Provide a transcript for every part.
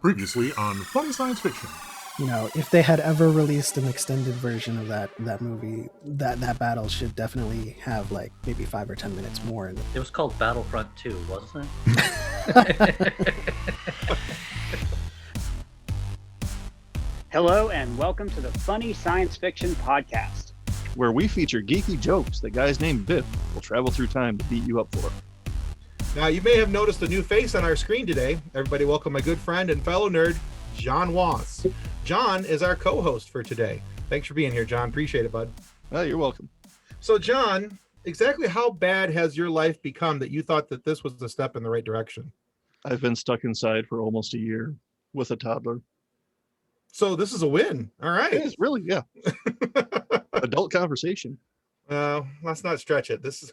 Previously on Funny Science Fiction. You know, if they had ever released an extended version of that movie, that battle should definitely have like maybe 5 or 10 minutes more. It was called Battlefront 2, wasn't it? Hello and welcome to the Funny Science Fiction Podcast, where we feature geeky jokes that guys named Biff will travel through time to beat you up for. Now, you may have noticed a new face on our screen today. Everybody welcome my good friend and fellow nerd, John Wass. John is our co-host for today. Thanks for being here, John. Appreciate it, bud. You're welcome. So, John, exactly how bad has your life become that you thought that this was a step in the right direction? I've been stuck inside for almost a year with a toddler. So this is a win. All right. It is, really, yeah. Adult conversation. Let's not stretch it. This is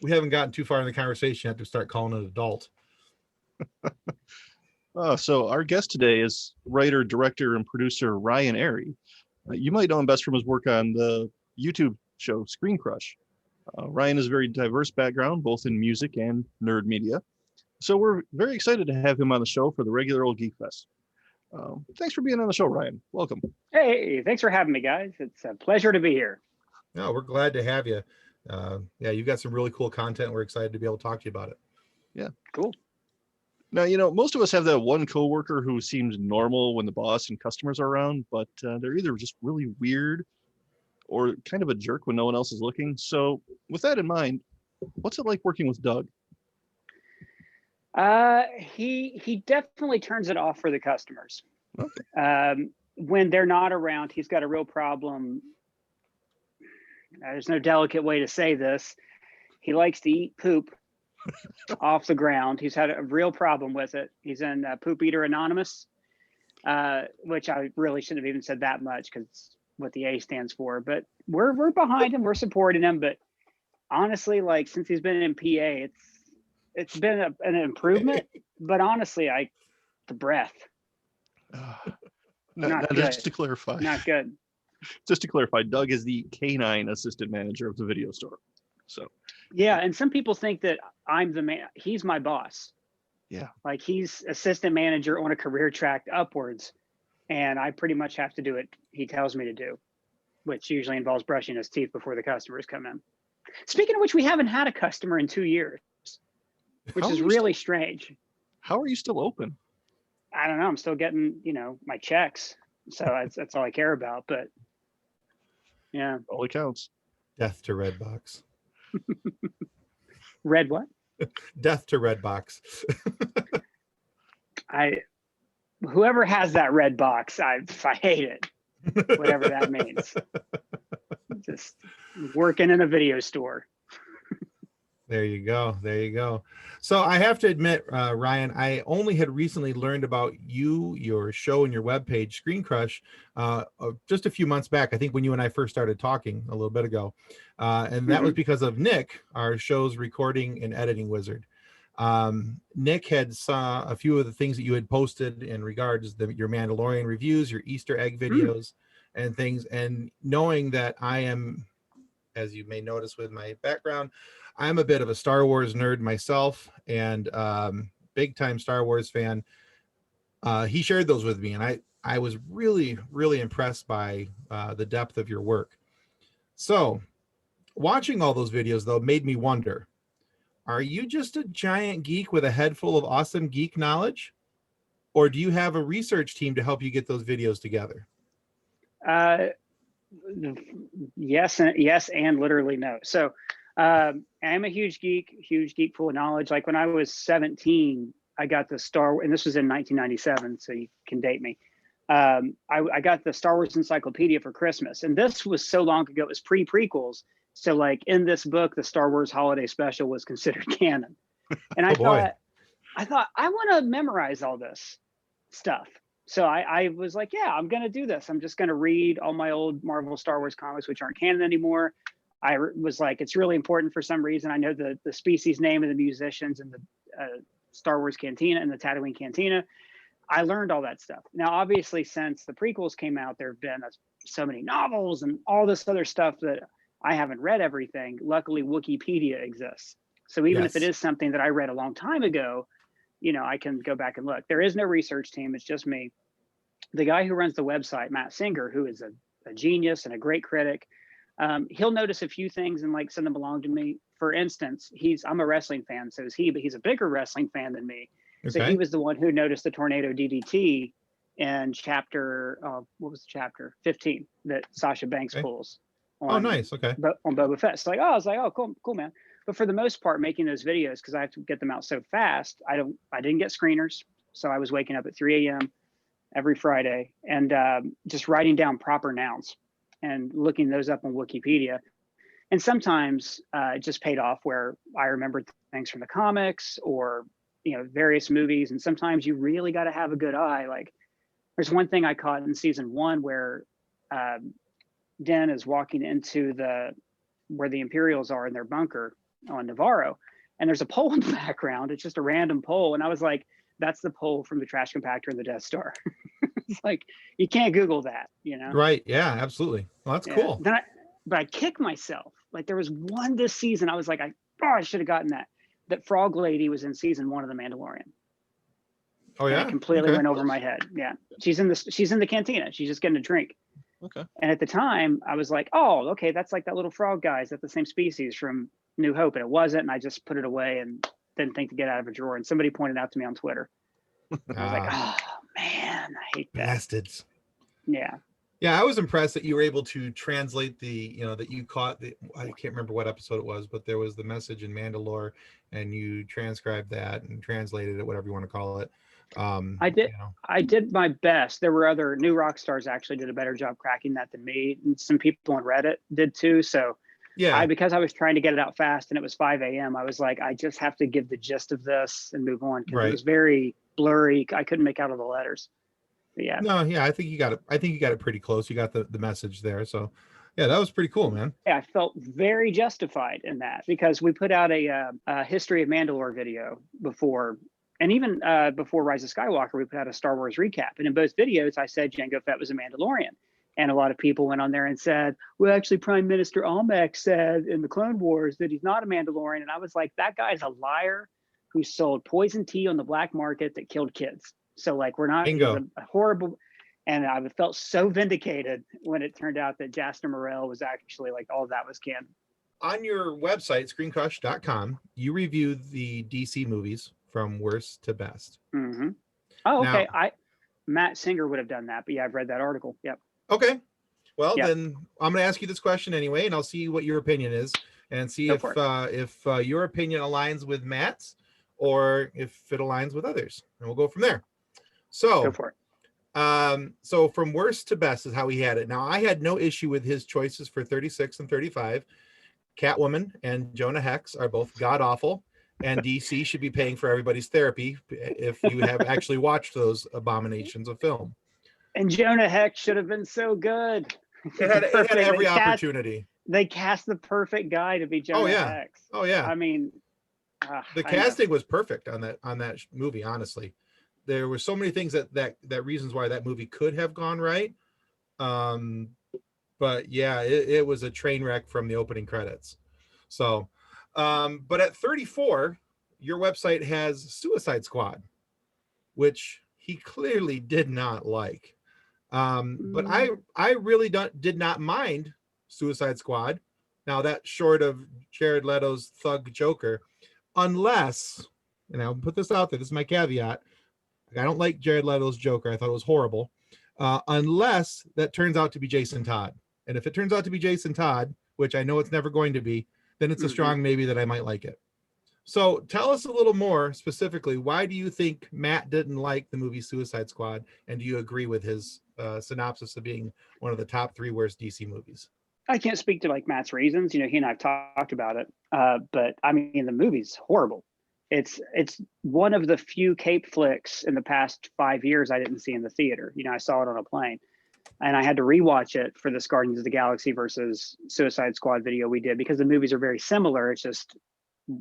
we haven't gotten too far in the conversation yet to start calling it adult. So our guest today is writer, director, and producer Ryan Arey. You might know him best from his work on the YouTube show ScreenCrush. Ryan has a very diverse background, both in music and nerd media. So we're very excited to have him on the show for the regular old Geek Fest. Thanks for being on the show, Ryan. Welcome. Hey, thanks for having me, guys. It's a pleasure to be here. No, we're glad to have you. You've got some really cool content. We're excited to be able to talk to you about it. Yeah. Cool. Now, most of us have that one coworker who seems normal when the boss and customers are around, but they're either just really weird or kind of a jerk when no one else is looking. So with that in mind, what's it like working with Doug? He definitely turns it off for the customers. Okay. When they're not around, he's got a real problem. There's no delicate way to say this. He likes to eat poop off the ground. He's had a real problem with it. He's in Poop Eater Anonymous, which I really shouldn't have even said that much because it's what the A stands for. But we're behind him. We're supporting him. But honestly, like since he's been in PA, it's been an improvement. But honestly, the breath. Not good. Just to clarify. Not good. Just to clarify, Doug is the canine assistant manager of the video store. So. Yeah, and some people think that I'm the man. He's my boss. Yeah. Like he's assistant manager on a career track upwards, and I pretty much have to do it he tells me to do, which usually involves brushing his teeth before the customers come in. Speaking of which, we haven't had a customer in 2 years, which is really strange. How are you still open? I don't know. I'm still getting, my checks. So that's all I care about. But yeah. All it counts. Death to Redbox. Red what? Death to Redbox. Whoever has that red box, I hate it. Whatever that means. Just working in a video store. There you go. So I have to admit, Ryan, I only had recently learned about your show, and your webpage, ScreenCrush, just a few months back. I think when you and I first started talking a little bit ago, and that was because of Nick, our show's recording and editing wizard. Nick had saw a few of the things that you had posted in regards to your Mandalorian reviews, your Easter egg videos, and things. And knowing that I am, as you may notice with my background, I'm a bit of a Star Wars nerd myself, and big time Star Wars fan. He shared those with me, and I was really, really impressed by the depth of your work. So watching all those videos, though, made me wonder, are you just a giant geek with a head full of awesome geek knowledge? Or do you have a research team to help you get those videos together? Yes, and literally no. So I'm a huge geek full of knowledge. Like when I was 17, I got the and this was in 1997, so you can date me. I got the Star Wars Encyclopedia for Christmas, and this was so long ago. It was pre-prequels. So like in this book, the Star Wars Holiday Special was considered canon. And I thought I want to memorize all this stuff. So I was like, yeah, I'm going to do this. I'm just going to read all my old Marvel Star Wars comics, which aren't canon anymore. I was like, it's really important for some reason. I know the species name of the musicians and the Star Wars Cantina and the Tatooine Cantina. I learned all that stuff. Now, obviously, since the prequels came out, there have been so many novels and all this other stuff that I haven't read everything. Luckily, Wikipedia exists. So even if it is something that I read a long time ago, I can go back and look. There is no research team. It's just me. The guy who runs the website, Matt Singer, who is a genius and a great critic, he'll notice a few things and like send them along to me. For instance, I'm a wrestling fan, so is he, but he's a bigger wrestling fan than me. So Okay. he was the one who noticed the tornado DDT in chapter, what was the chapter? 15 that Sasha Banks Okay. pulls. Oh, nice. Okay. On Boba Fett. So I was like, oh, cool, man. But for the most part, making those videos, because I have to get them out so fast, I didn't get screeners. So I was waking up at 3 a.m. every Friday and just writing down proper nouns and looking those up on Wikipedia. And sometimes it just paid off where I remembered things from the comics or, various movies. And sometimes you really got to have a good eye. Like there's one thing I caught in season 1 where Den is walking into where the Imperials are in their bunker on Navarro. And there's a pole in the background. It's just a random pole. And I was like, that's the pole from the trash compactor in the Death Star. It's like, you can't Google that, Right. Yeah, absolutely. Well, that's cool. But I kick myself. Like there was one this season. I was like, I should have gotten that. That frog lady was in season 1 of The Mandalorian. Oh yeah. And it completely Okay. went over my head. Yeah. She's in the cantina. She's just getting a drink. Okay. And at the time I was like, oh, okay, that's like that little frog guy. Is that the same species from New Hope? And it wasn't. And I just put it away and didn't think to get out of a drawer. And somebody pointed out to me on Twitter. I was like, oh man, I hate that. Bastards. Yeah. Yeah, I was impressed that you were able to translate that you caught I can't remember what episode it was, but there was the message in Mandalore and you transcribed that and translated it, whatever you want to call it. I did. I did my best. There were other new rock stars actually did a better job cracking that than me. And some people on Reddit did too. So Yeah. because I was trying to get it out fast and it was 5 a.m. I was like, I just have to give the gist of this and move on. Because it was very blurry. I couldn't make out all the letters. But yeah. No, yeah, I think you got it pretty close. You got the message there. So yeah, that was pretty cool, man. Yeah, I felt very justified in that because we put out a History of Mandalore video before, and even before Rise of Skywalker, we put out a Star Wars recap. And in both videos, I said Jango Fett was a Mandalorian. And a lot of people went on there and said, well, actually, Prime Minister Almec said in the Clone Wars that he's not a Mandalorian. And I was like, that guy's a liar who sold poison tea on the black market that killed kids. So like, we're not a horrible. And I felt so vindicated when it turned out that Jasper Morel was actually like, all of that was canon. On your website, ScreenCrush.com, you review the DC movies from worst to best. Mm-hmm. Oh, okay. Now, Matt Singer would have done that, but yeah, I've read that article. Yep. Okay. Well, then I'm going to ask you this question anyway, and I'll see what your opinion is and see if your opinion aligns with Matt's or if it aligns with others, and we'll go from there. So go for it. So from worst to best is how he had it. Now, I had no issue with his choices for 36 and 35. Catwoman and Jonah Hex are both god awful, and DC should be paying for everybody's therapy if you have actually watched those abominations of film. And Jonah Hex should have been so good. It had every opportunity. They cast the perfect guy to be Jonah Hex. Oh yeah. I mean, the casting was perfect on that movie. Honestly, there were so many things that reasons why that movie could have gone right. But yeah, it was a train wreck from the opening credits. So, but at 34, your website has Suicide Squad, which he clearly did not like. But I really did not mind Suicide Squad. Now that's short of Jared Leto's Thug Joker, unless, and I'll put this out there, this is my caveat, I don't like Jared Leto's Joker. I thought it was horrible. Unless that turns out to be Jason Todd. And if it turns out to be Jason Todd, which I know it's never going to be, then it's a strong maybe that I might like it. So tell us a little more specifically, why do you think Matt didn't like the movie Suicide Squad? And do you agree with his synopsis of being one of the top 3 worst DC movies? I can't speak to like Matt's reasons. He and I've talked about it. But I mean, the movie's horrible. It's one of the few cape flicks in the past 5 years I didn't see in the theater. I saw it on a plane. And I had to rewatch it for this Guardians of the Galaxy versus Suicide Squad video we did because the movies are very similar. It's just,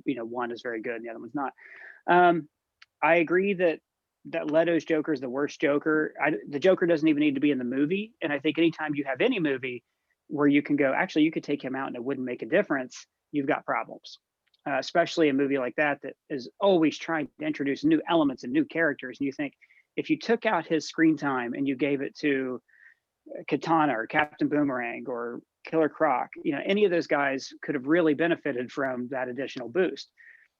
one is very good and the other one's not. I agree that Leto's Joker is the worst Joker. The Joker doesn't even need to be in the movie. And I think anytime you have any movie where you can go, actually, you could take him out and it wouldn't make a difference, you've got problems. especially a movie like that is always trying to introduce new elements and new characters. And you think if you took out his screen time and you gave it to Katana or Captain Boomerang or Killer Croc, any of those guys could have really benefited from that additional boost.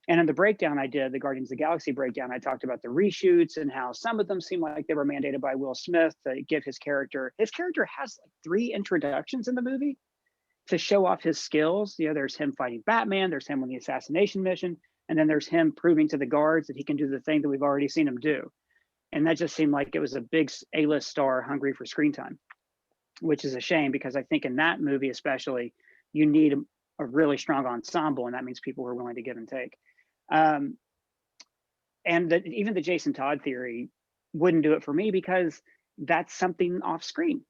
And in the breakdown I did, the Guardians of the Galaxy breakdown, I talked about the reshoots and how some of them seem like they were mandated by Will Smith to give his character. His character has like 3 introductions in the movie to show off his skills. There's him fighting Batman, there's him on the assassination mission, and then there's him proving to the guards that he can do the thing that we've already seen him do. And that just seemed like it was a big A-list star hungry for screen time, which is a shame because I think in that movie especially, you need a really strong ensemble, and that means people who are willing to give and take. And even the Jason Todd theory wouldn't do it for me because that's something off screen.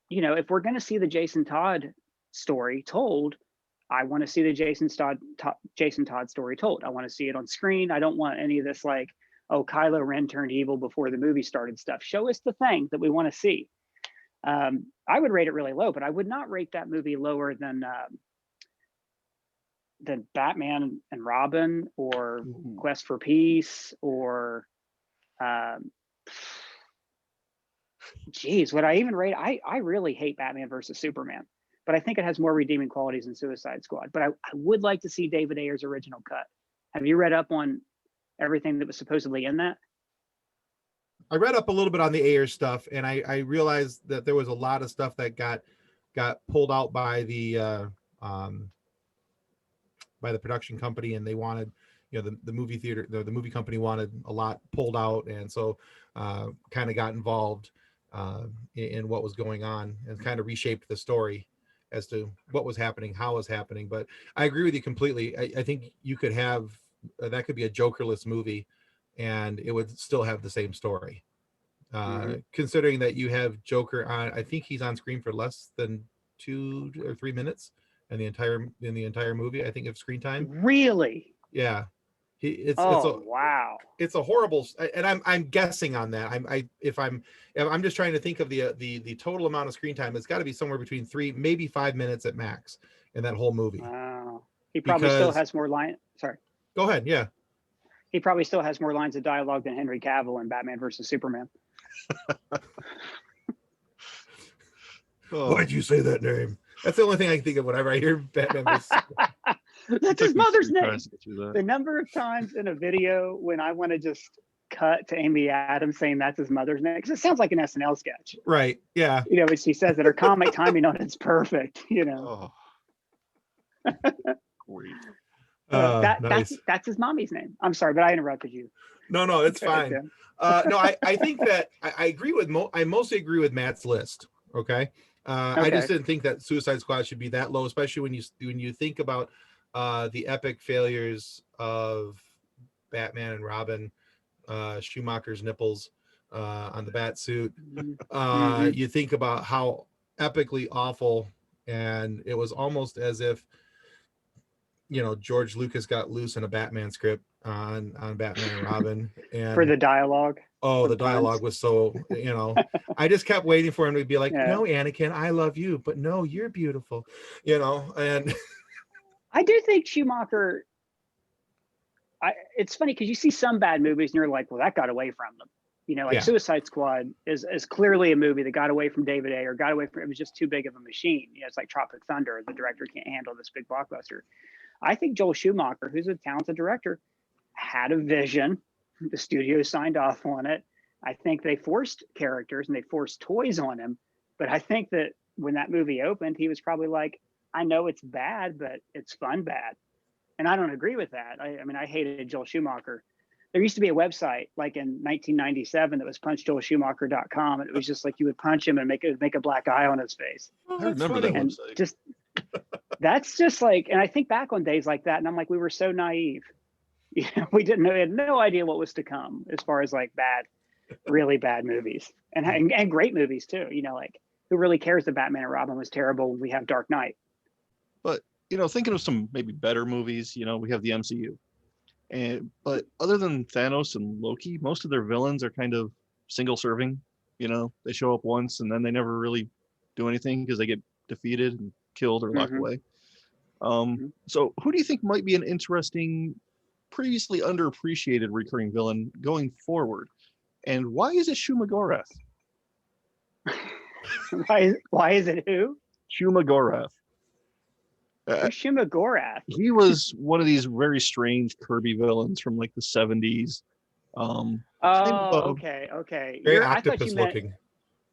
If we're going to see the Jason Todd story told, I want to see the Jason Todd story told. I want to see it on screen. I don't want any of this like, oh, Kylo Ren turned evil before the movie started stuff. Show us the thing that we want to see. I would rate it really low, but I would not rate that movie lower than Batman and Robin or Quest for Peace or would I even rate? I really hate Batman versus Superman, but I think it has more redeeming qualities than Suicide Squad. But I would like to see David Ayer's original cut. Have you read up on everything that was supposedly in that? I read up a little bit on the Ayer stuff, and I realized that there was a lot of stuff that got pulled out by the production company, and they wanted, the movie theater, the movie company wanted a lot pulled out, and so kind of got involved in what was going on and kind of reshaped the story as to what was happening, how it was happening. But I agree with you completely. I think you could have that could be a Jokerless movie and it would still have the same story. Considering that you have Joker on, I think he's on screen for less than 2 or 3 minutes in the entire movie, I think, of screen time. Really? Yeah. Wow. It's a horrible, and I'm guessing on that. I'm just trying to think of the total amount of screen time. It's got to be somewhere between 3, maybe 5 minutes at max in that whole movie. Wow. He probably still has more line. Sorry. Go ahead. Yeah. He probably still has more lines of dialogue than Henry Cavill in Batman versus Superman. Why'd you say that name? That's the only thing I can think of whenever I hear Batman versus Superman. That's his mother's name. The number of times in a video when I want to just cut to Amy Adams saying that's his mother's name, because it sounds like an SNL sketch. Right. Yeah. When she says that her comic timing on it's perfect. Great. Nice. That's his mommy's name. I'm sorry, but I interrupted you. No, it's fine. No, I think that I agree with I mostly agree with Matt's list. Okay. I just didn't think that Suicide Squad should be that low, especially when you think about the epic failures of Batman and Robin, Schumacher's nipples on the bat suit. You think about how epically awful, and it was almost as if George Lucas got loose in a Batman script on Batman and Robin, and for the dialogue. Oh, the dialogue was so, I just kept waiting for him to be like, no, Anakin, I love you, but no, you're beautiful, and I do think Schumacher, it's funny because you see some bad movies and you're like, well, that got away from them. Suicide Squad is clearly a movie that got away from David Ayer, it was just too big of a machine. It's like Tropic Thunder. The director can't handle this big blockbuster. I think Joel Schumacher, who's a talented director, had a vision. The studio signed off on it. I think they forced characters and they forced toys on him. But I think that when that movie opened, he was probably like, I know it's bad, but it's fun bad. And I don't agree with that. I hated Joel Schumacher. There used to be a website like in 1997 that was punchjoelschumacher.com. And it was just like you would punch him and make a black eye on his face. I remember that website. That's just like, and I think back on days like that and I'm like, we were so naive. We didn't know, we had no idea what was to come as far as like really bad movies and great movies too. Like who really cares that Batman and Robin was terrible when we have Dark Knight? But thinking of some maybe better movies, we have the MCU, but other than Thanos and Loki, most of their villains are kind of single serving. They show up once and then they never really do anything because they get defeated and killed or locked away. So who do you think might be an interesting, previously underappreciated recurring villain going forward? And why is it Shumagorath? Why is it who? Shumagorath. Who's Shumagorath? He was one of these very strange Kirby villains from like the 70s. Oh, okay. Very I thought you octopus meant, looking.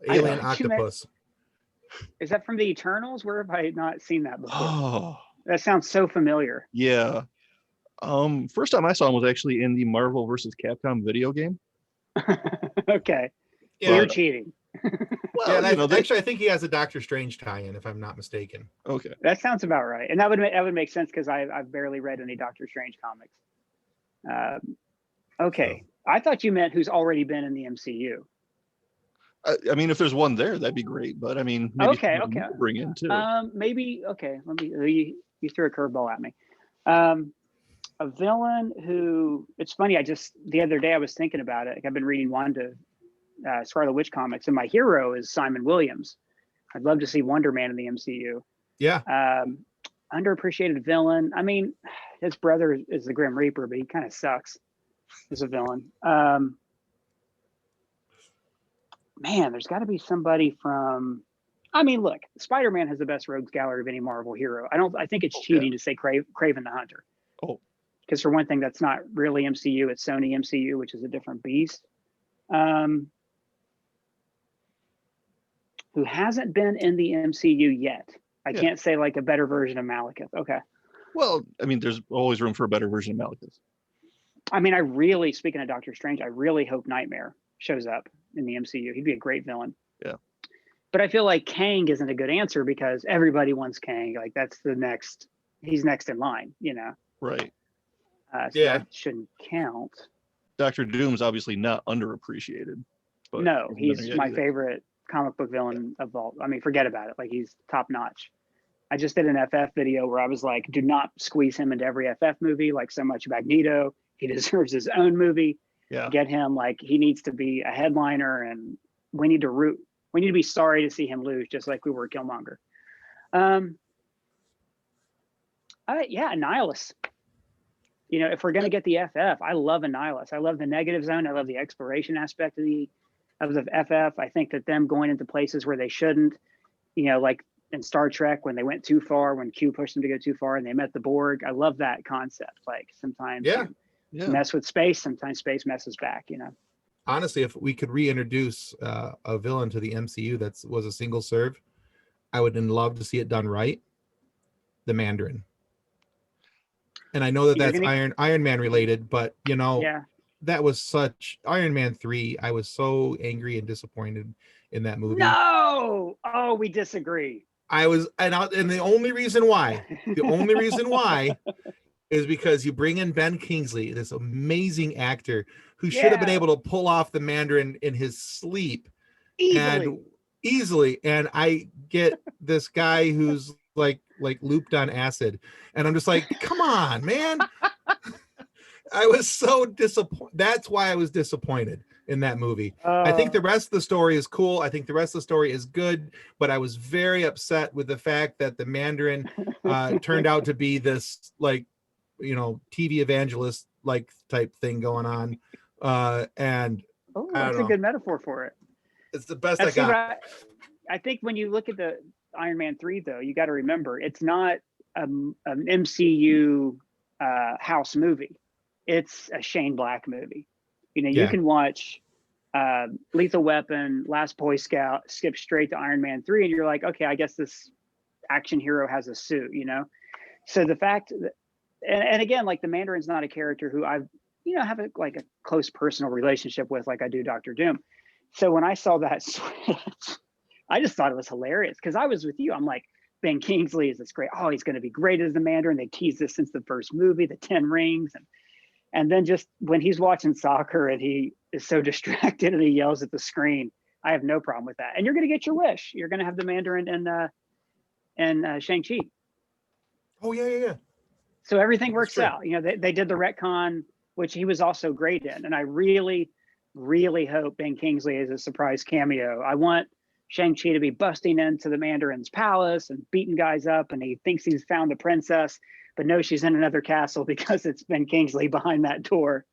I Alien thought you meant- octopus. is that from the Eternals? Where have I not seen that before? Oh, That sounds so familiar. yeah. First time I saw him was actually in the Marvel versus Capcom video game. Okay. Yeah, You're cheating. Well, yeah, and you know, actually, I think he has a Doctor Strange tie-in, if I'm not mistaken. okay. That sounds about right. And that would make sense because I've barely read any Doctor Strange comics. Okay. I thought you meant who's already been in the MCU. I mean, if there's one there, that'd be great. But I mean, maybe Okay, someone okay. to bring in too. Maybe, okay. Let me, you threw a curveball at me. A villain who, it's funny, the other day I was thinking about it. Like, I've been reading Wanda, Scarlet Witch comics, and my hero is Simon Williams. I'd love to see Wonder Man in the MCU. Yeah. Underappreciated villain. I mean, his brother is the Grim Reaper, but he kind of sucks as a villain. Man, there's got to be somebody from. I mean, look, Spider-Man has the best rogues gallery of any Marvel hero. I think it's cheating to say Kraven the Hunter. Oh, because for one thing, that's not really MCU. It's Sony MCU, which is a different beast. Who hasn't been in the MCU yet? I can't say like a better version of Malekith. Okay. well, I mean, there's always room for a better version of Malekith. I mean, speaking of Doctor Strange, I really hope Nightmare shows up in the MCU. He'd be a great villain. Yeah. But I feel like Kang isn't a good answer because everybody wants Kang. Like that's he's next in line, you know? Right. So Yeah. that shouldn't count. Doctor Doom's obviously not underappreciated. But No, hasn't been he's there yet my either. favorite comic book villain of all. I mean, forget about it. Like he's top notch. I just did an FF video where I was like, do not squeeze him into every FF movie like so much Magneto. He deserves his own movie. Yeah. Get him, like he needs to be a headliner, and we need to be sorry to see him lose, just like we were Killmonger. Yeah, Annihilus. You know, if we're gonna get the FF, I love Annihilus. I love the negative zone. I love the exploration aspect of the FF. I think that them going into places where they shouldn't, you know, like in Star Trek when they went too far, when Q pushed them to go too far and they met the Borg. I love that concept. Like sometimes you mess with space, sometimes space messes back, you know. Honestly, if we could reintroduce a villain to the MCU that was a single serve, I would love to see it done right. The Mandarin. And I know that that's Iron Man related, but you know, that was such Iron Man 3. I was so angry and disappointed in that movie. No, oh, we disagree. I was, and the only reason why, is because you bring in Ben Kingsley, this amazing actor who should have been able to pull off the Mandarin in his sleep easily. And I get this guy who's like looped on acid, and I'm just like, come on, man. I was so disappointed. That's why I was disappointed in that movie. I think the rest of the story is cool. I think the rest of the story is good, but I was very upset with the fact that the Mandarin turned out to be this, like, you know, TV evangelist like type thing going on. And that's a good metaphor for it. It's the best I got. I think when you look at the Iron Man 3, though, you got to remember it's not an MCU house movie. It's a Shane Black movie. You know, you can watch Lethal Weapon, Last Boy Scout, skip straight to Iron Man 3, and you're like, okay, I guess this action hero has a suit, you know? So the fact that, and again, like the Mandarin's not a character who I've, you know, have a close personal relationship with, like I do Dr. Doom. So when I saw that switch, I just thought it was hilarious because I was with you. I'm like, Ben Kingsley is this great. Oh, he's going to be great as the Mandarin. They teased this since the first movie, the 10 Rings. And then just when he's watching soccer and he is so distracted and he yells at the screen, I have no problem with that. And you're going to get your wish. You're going to have the Mandarin and Shang-Chi. Oh, yeah. So everything works out. You know, they did the retcon, which he was also great in. And I really, really hope Ben Kingsley is a surprise cameo. I want Shang-Chi to be busting into the Mandarin's palace and beating guys up, and he thinks he's found the princess, but no, she's in another castle because it's Ben Kingsley behind that door,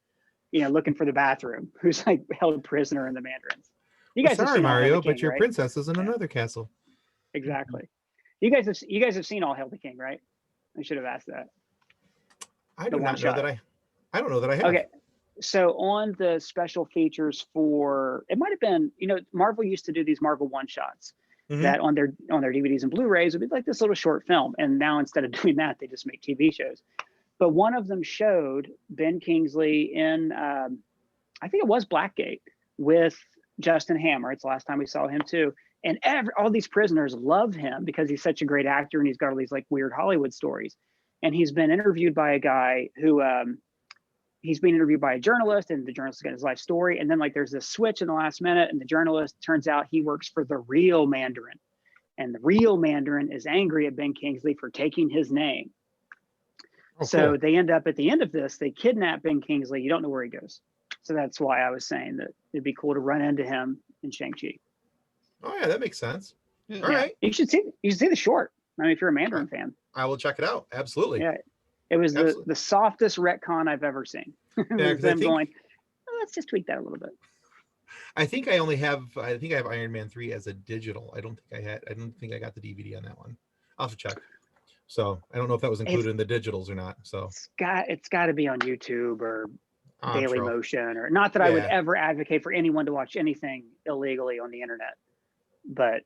looking for the bathroom, who's like held prisoner in the Mandarins. You guys have Sorry, seen All Hail Mario, the King, but your right? princess is in another castle. Exactly. You guys have seen All Hail the King, right? I should have asked that. I do not know shot. that I don't know that I have. Okay. So on the special features for, it might have been, Marvel used to do these Marvel one shots that on their DVDs and Blu-rays would be like this little short film. And now instead of doing that, they just make TV shows. But one of them showed Ben Kingsley in, I think it was Blackgate, with Justin Hammer. It's the last time we saw him too. And all these prisoners love him because he's such a great actor and he's got all these like weird Hollywood stories. And he's been interviewed by a guy who, he's being interviewed by a journalist, and the journalist got his life story. And then like there's this switch in the last minute, and the journalist turns out he works for the real Mandarin. And the real Mandarin is angry at Ben Kingsley for taking his name. Oh, So cool. they end up at the end of this, they kidnap Ben Kingsley. You don't know where he goes. So that's why I was saying that it'd be cool to run into him in Shang-Chi. Oh yeah, that makes sense. Yeah. All right. You should see the short. I mean, if you're a Mandarin fan. I will check it out. Absolutely. Yeah. It was Absolutely. the softest retcon I've ever seen. It Yeah, was 'cause I them think- going, "Oh, let's just tweak that a little bit." I think I have Iron Man 3 as a digital. I don't think I got the DVD on that one. I'll have to check. So I don't know if that was included in the digitals or not. So It's got to be on YouTube or I'm Daily sure. Motion, or not that I would Yeah. ever advocate for anyone to watch anything illegally on the internet, but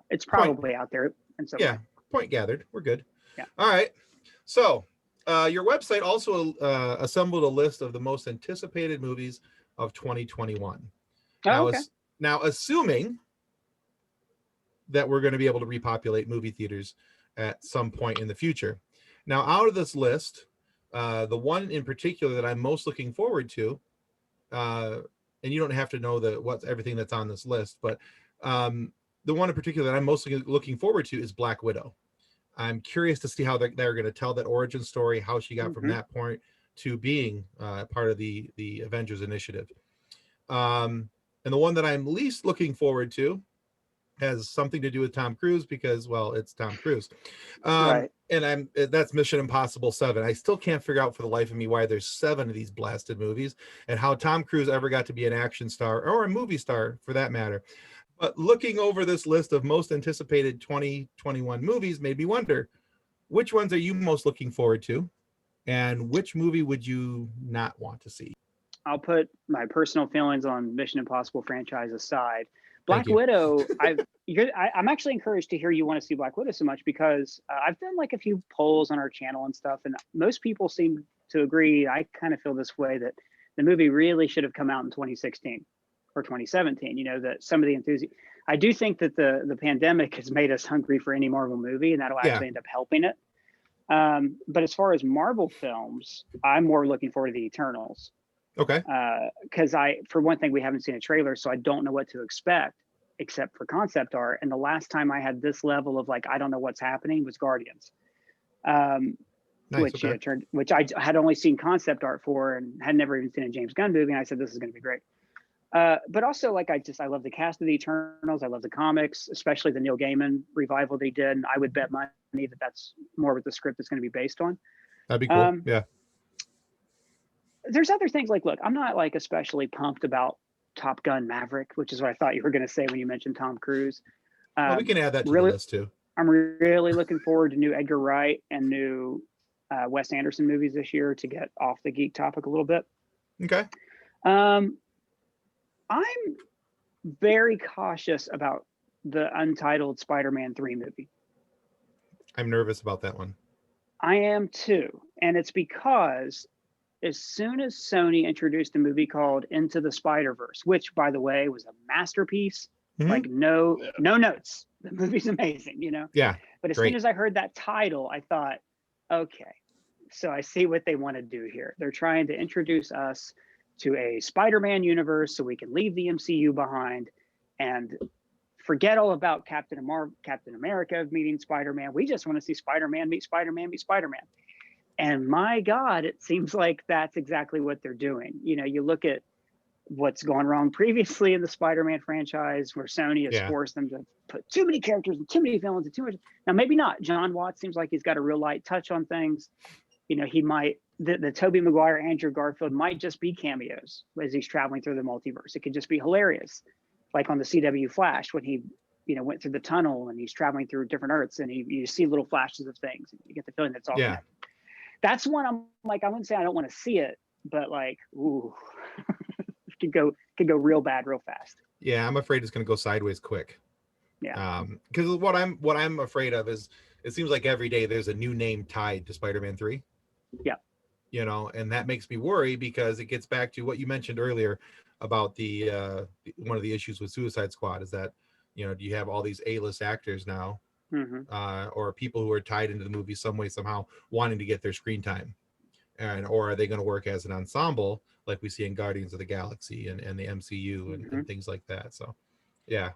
it's probably out there. And so Yeah, point gathered. We're good. Yeah. All right. So your website also assembled a list of the most anticipated movies of 2021. Oh, okay. Now, assuming that we're going to be able to repopulate movie theaters at some point in the future. Now, out of this list, the one in particular that I'm most looking forward to, and you don't have to know what's everything that's on this list, but the one in particular that I'm most looking forward to is Black Widow. I'm curious to see how they're going to tell that origin story, how she got from that point to being part of the Avengers Initiative. And the one that I'm least looking forward to has something to do with Tom Cruise because, well, it's Tom Cruise. Right. And that's Mission Impossible 7. I still can't figure out for the life of me why there's 7 of these blasted movies and how Tom Cruise ever got to be an action star or a movie star for that matter. But looking over this list of most anticipated 2021 movies made me wonder, which ones are you most looking forward to? And which movie would you not want to see? I'll put my personal feelings on Mission Impossible franchise aside. Black Thank you. Widow, I'm actually encouraged to hear you want to see Black Widow so much because I've done like a few polls on our channel and stuff, and most people seem to agree. I kind of feel this way that the movie really should have come out in 2016 or 2017. That some of the enthusiasm. I do think that the pandemic has made us hungry for any Marvel movie, and that'll actually end up helping it. But as far as Marvel films, I'm more looking forward to the Eternals. Okay. Because for one thing, we haven't seen a trailer, so I don't know what to expect except for concept art. And the last time I had this level of like, I don't know what's happening was Guardians, Nice, which I had only seen concept art for and had never even seen a James Gunn movie. And I said, this is going to be great. But also like, I love the cast of the Eternals. I love the comics, especially the Neil Gaiman revival they did. And I would bet money that that's more what the script is going to be based on. That'd be cool. Yeah. There's other things like, look, I'm not like especially pumped about Top Gun Maverick, which is what I thought you were going to say when you mentioned Tom Cruise. Well, we can add that to really, the list too. I'm really looking forward to new Edgar Wright and new Wes Anderson movies this year to get off the geek topic a little bit. Okay. I'm very cautious about the untitled Spider-Man 3 movie. I'm nervous about that one. I am too. And it's because as soon as Sony introduced a movie called Into the Spider-Verse, which by the way was a masterpiece, like no notes. The movie's amazing, Yeah. But as soon as I heard that title, I thought, okay, so I see what they want to do here. They're trying to introduce us to a Spider-Man universe so we can leave the MCU behind and forget all about Captain America meeting Spider-Man. We just want to see Spider-Man meet Spider-Man meet Spider-Man. And my God, it seems like that's exactly what they're doing. You look at what's gone wrong previously in the Spider-Man franchise, where Sony has Yeah. forced them to put too many characters and too many villains and too much. Now, maybe not. John Watts seems like he's got a real light touch on things. You know, he might, the Tobey Maguire, Andrew Garfield might just be cameos as he's traveling through the multiverse. It could just be hilarious. Like on the CW Flash, when he, you know, went through the tunnel and he's traveling through different Earths, and you see little flashes of things. And you get the feeling that's all Yeah. connected. That's one I'm like, I wouldn't say I don't want to see it, but like, ooh, could go real bad real fast. Yeah, I'm afraid it's going to go sideways quick. Yeah. Because what I'm afraid of is it seems like every day there's a new name tied to Spider-Man 3. Yeah. You know, and that makes me worry because it gets back to what you mentioned earlier about the one of the issues with Suicide Squad is that, you know, do you have all these A-list actors now, or people who are tied into the movie some way somehow wanting to get their screen time, and or are they going to work as an ensemble like we see in Guardians of the Galaxy and the MCU and things like that? So, yeah.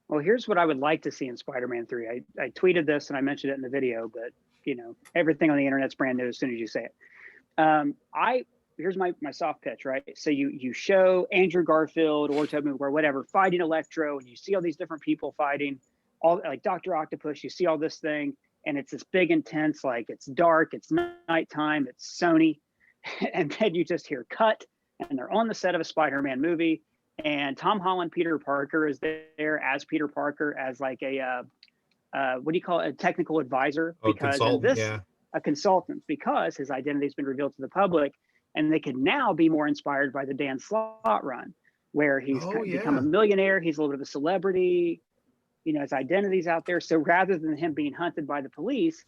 Well, here's what I would like to see in Spider-Man 3. I tweeted this and I mentioned it in the video, but you know, everything on the internet's brand new as soon as you say it. Here's my soft pitch, right? So you show Andrew Garfield or Tobey Maguire, whatever, fighting Electro, and you see all these different people fighting, all like Dr. Octopus. You see all this thing, and it's this big, intense, like it's dark, it's nighttime, it's Sony, and then you just hear cut, and they're on the set of a Spider-Man movie, and Tom Holland, Peter Parker, is there as Peter Parker, as like a what do you call it, a technical advisor? Because in this, a consultant, because his identity has been revealed to the public, and they can now be more inspired by the Dan Slott run, where he's become a millionaire, he's a little bit of a celebrity, you know, his identity's out there. So rather than him being hunted by the police,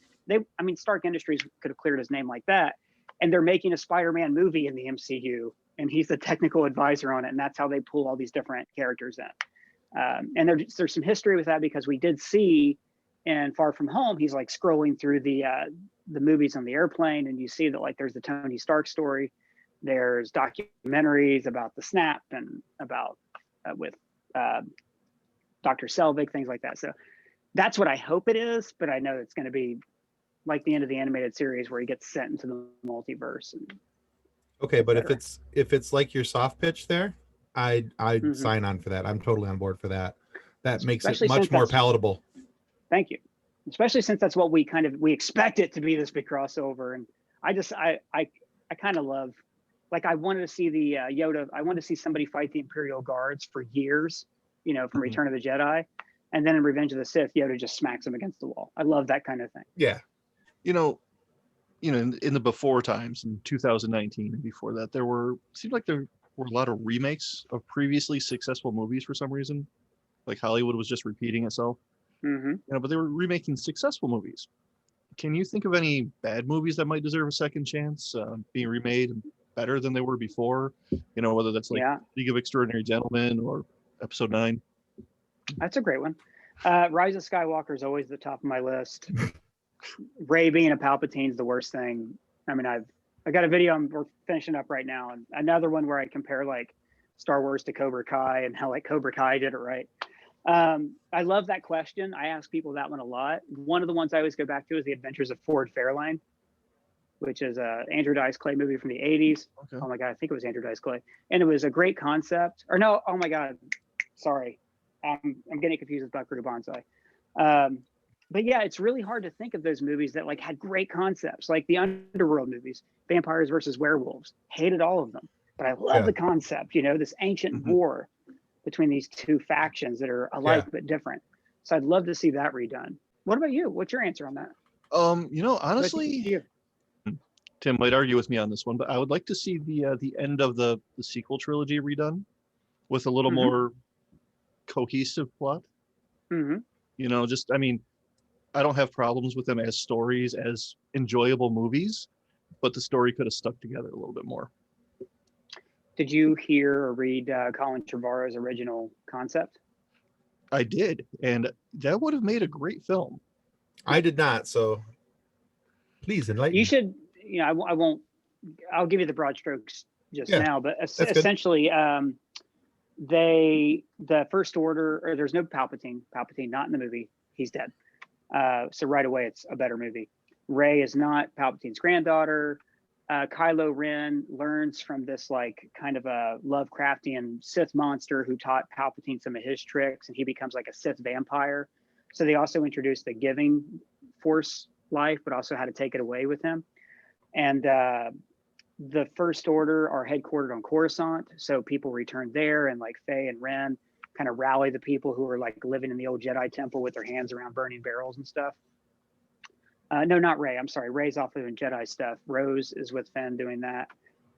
Stark Industries could have cleared his name like that, and they're making a Spider-Man movie in the MCU, and he's the technical advisor on it, and that's how they pull all these different characters in. And there's some history with that, because we did see in Far From Home, he's like scrolling through the movies on the airplane, and you see that like there's the Tony Stark story, there's documentaries about the Snap and about with Dr. Selvig, things like that. So that's what I hope it is, but I know it's going to be like the end of the animated series where he gets sent into the multiverse. Okay, but if it's like your soft pitch there, I'd sign on for that. I'm totally on board for that. That makes it much more palatable. Thank you. Especially since that's what we expect it to be, this big crossover. And I kind of love, like, I wanted to see the Yoda. I wanted to see somebody fight the Imperial Guards for years, you know, from Return of the Jedi. And then in Revenge of the Sith, Yoda just smacks him against the wall. I love that kind of thing. Yeah. You know, in the before times, in 2019 and before that, seemed like there were a lot of remakes of previously successful movies for some reason. Like Hollywood was just repeating itself. You know, but they were remaking successful movies. Can you think of any bad movies that might deserve a second chance, being remade better than they were before? You know, whether that's like League of Extraordinary Gentlemen or Episode 9. That's a great one. Rise of Skywalker is always the top of my list. Rey being a Palpatine is the worst thing. I mean, I got a video we're finishing up right now, and another one where I compare like Star Wars to Cobra Kai and how like Cobra Kai did it right. I love that question. I ask people that one a lot. One of the ones I always go back to is The Adventures of Ford Fairlane, which is a Andrew Dice Clay movie from the 80s. Okay. Oh my God, I think it was Andrew Dice Clay. And it was a great concept. Or no, oh my God, sorry. I'm getting confused with Buckaroo Banzai. But yeah, it's really hard to think of those movies that like had great concepts, like the Underworld movies, Vampires versus Werewolves. Hated all of them, but I love the concept, you know, this ancient war between these two factions that are alike but different. So I'd love to see that redone. What about you? What's your answer on that? You know, honestly, Tim might argue with me on this one, but I would like to see the end of the sequel trilogy redone with a little more cohesive plot. You know, just, I mean, I don't have problems with them as stories, as enjoyable movies, but the story could have stuck together a little bit more. Did you hear or read Colin Trevorrow's original concept? I did, and that would have made a great film. I did not, so please enlighten me. You should, you know, I'll give you the broad strokes just now, but essentially, the First Order, or there's no Palpatine not in the movie, he's dead. So right away, it's a better movie. Rey is not Palpatine's granddaughter. Kylo Ren learns from this like kind of a Lovecraftian Sith monster who taught Palpatine some of his tricks, and he becomes like a Sith vampire. So they also introduced the giving Force life, but also how to take it away with him. And the First Order are headquartered on Coruscant, so people return there, and like Faye and Ren kind of rally the people who are like living in the old Jedi temple with their hands around burning barrels and stuff. No, not Rey. I'm sorry. Rey's off doing Jedi stuff. Rose is with Finn doing that.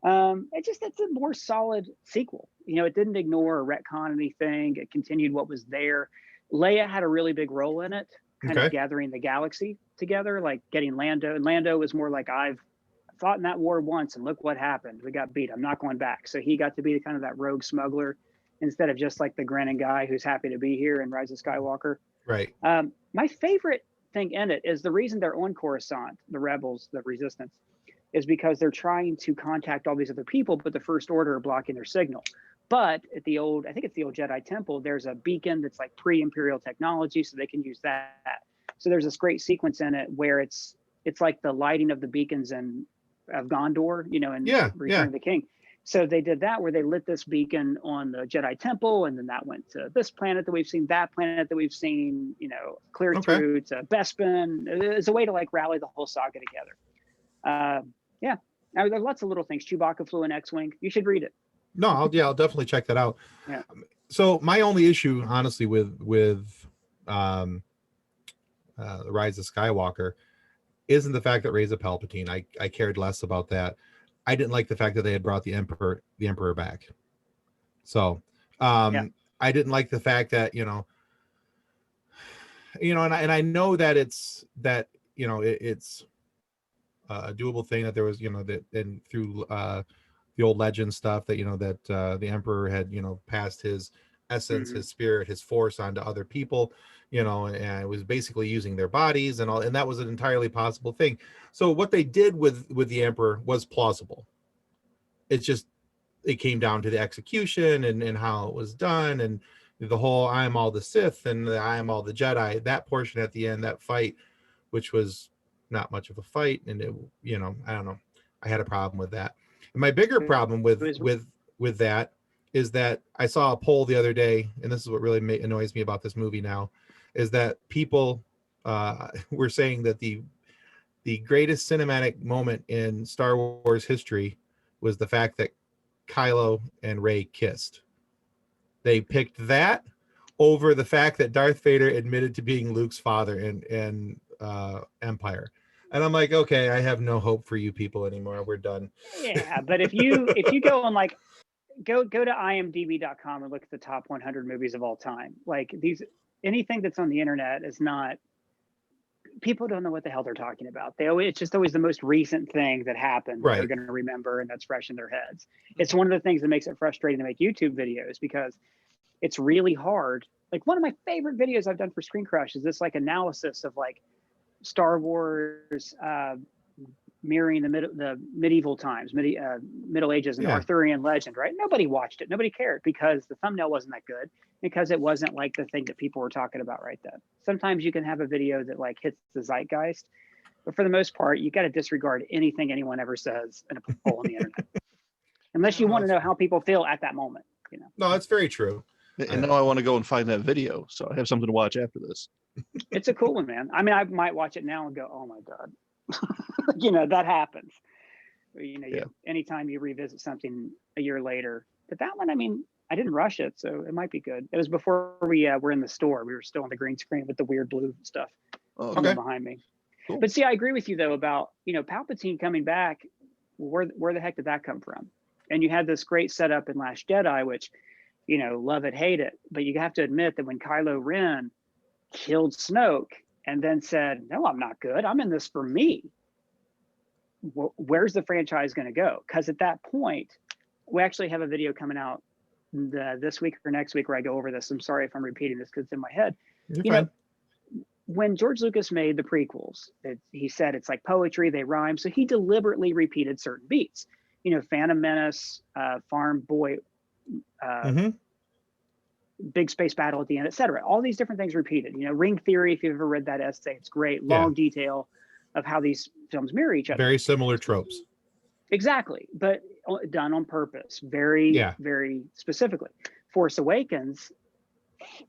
It's a more solid sequel. You know, it didn't ignore or retcon anything. It continued what was there. Leia had a really big role in it, kind of gathering the galaxy together, like getting Lando. And Lando was more like, I've fought in that war once and look what happened. We got beat. I'm not going back. So he got to be kind of that rogue smuggler instead of just like the grinning guy who's happy to be here in Rise of Skywalker. Right. My favorite thing in it is the reason they're on Coruscant, the rebels, the resistance, is because they're trying to contact all these other people, but the First Order are blocking their signal. But at the old, I think it's the old Jedi Temple, there's a beacon that's like pre-Imperial technology, so they can use that. So there's this great sequence in it where it's like the lighting of the beacons of Gondor, you know, and Return of the King. So they did that where they lit this beacon on the Jedi Temple, and then that went to this planet that we've seen, that planet that we've seen, you know, clear through to Bespin. It's a way to like rally the whole saga together. Now, there's lots of little things. Chewbacca flew an X-Wing. You should read it. No, I'll definitely check that out. Yeah. So my only issue, honestly, with the Rise of Skywalker isn't the fact that Rey's a Palpatine. I cared less about that. I didn't like the fact that they had brought the Emperor back. So I didn't like the fact that, and I know that it's a doable thing, that there was, that, and through the old legend stuff that, that the Emperor had, passed his essence, his spirit, his force onto other people, and it was basically using their bodies and all, and that was an entirely possible thing. So what they did with the Emperor was plausible. It's just, it came down to the execution and how it was done, and the whole I am all the Sith and I am all the Jedi, that portion at the end, that fight, which was not much of a fight, and it, I don't know, I had a problem with that. And my bigger problem with that is that I saw a poll the other day, and this is what really annoys me about this movie now, is that people were saying that the greatest cinematic moment in Star Wars history was the fact that Kylo and Rey kissed. They picked that over the fact that Darth Vader admitted to being Luke's father in Empire. And I'm like, okay, I have no hope for you people anymore. We're done. Yeah, but if you go on like go to imdb.com and look at the top 100 movies of all time. Like anything that's on the internet is not, people don't know what the hell they're talking about. It's just always the most recent thing that happened that they're going to remember, and that's fresh in their heads. It's one of the things that makes it frustrating to make YouTube videos, because it's really hard. Like one of my favorite videos I've done for ScreenCrush is this like analysis of like Star Wars mirroring the medieval times, Middle Ages and Arthurian legend, right? Nobody watched it. Nobody cared because the thumbnail wasn't that good, because it wasn't like the thing that people were talking about right then. Sometimes you can have a video that like hits the zeitgeist, but for the most part, you got to disregard anything anyone ever says in a poll on the internet, unless you want to know how people feel at that moment. No, that's very true. And now I want to go and find that video, so I have something to watch after this. It's a cool one, man. I mean, I might watch it now and go, oh my God. That happens. Anytime you revisit something a year later. But that one, I mean, I didn't rush it, so it might be good. It was before we were in the store. We were still on the green screen with the weird blue stuff behind me. Cool. But see, I agree with you though about, Palpatine coming back. Where the heck did that come from? And you had this great setup in Last Jedi, which, love it, hate it. But you have to admit that when Kylo Ren killed Snoke and then said, no, I'm not good, I'm in this for me, where's the franchise going to go? Because at that point, we actually have a video coming out this week or next week where I go over this. I'm sorry if I'm repeating this because it's in my head. When George Lucas made the prequels, he said it's like poetry, they rhyme. So he deliberately repeated certain beats. Phantom Menace, Farm Boy, big space battle at the end, etc. All these different things repeated. Ring Theory, if you've ever read that essay, it's great. Long detail of how these films mirror each other. Very similar tropes. Exactly, but done on purpose, very, Yeah. very specifically. Force Awakens,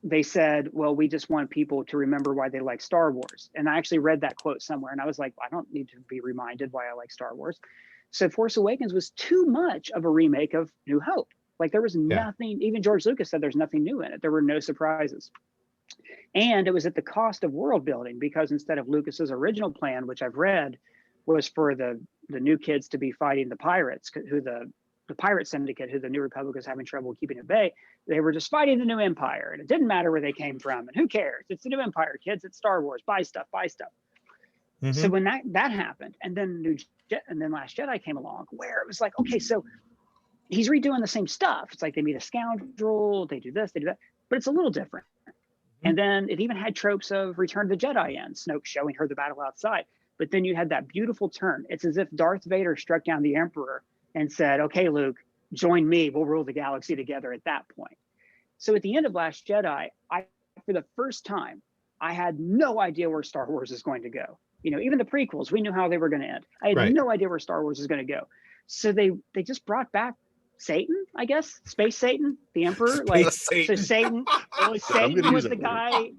they said, well, we just want people to remember why they like Star Wars. And I actually read that quote somewhere, and I was like, I don't need to be reminded why I like Star Wars. So Force Awakens was too much of a remake of New Hope. Like there was nothing, even George Lucas said there's nothing new in it. There were no surprises. And it was at the cost of world building, because instead of Lucas's original plan, which I've read, was for the new kids to be fighting the pirates, who the pirate syndicate, who the New Republic was having trouble keeping at bay. They were just fighting the new empire, and it didn't matter where they came from, and who cares? It's the new empire, kids. It's Star Wars. Buy stuff, buy stuff. So when that happened, and then Last Jedi came along, where it was like, okay, so he's redoing the same stuff. It's like they meet a scoundrel, they do this, they do that, but it's a little different. And then it even had tropes of Return of the Jedi and Snoke showing her the battle outside. But then you had that beautiful turn. It's as if Darth Vader struck down the Emperor and said, okay, Luke, join me. We'll rule the galaxy together at that point. So at the end of Last Jedi, for the first time, I had no idea where Star Wars is going to go. You know, even the prequels, we knew how they were going to end. I had no idea where Star Wars is going to go. So they just brought back Satan, I guess, Space Satan, the Emperor. Satan. So Satan was the guy.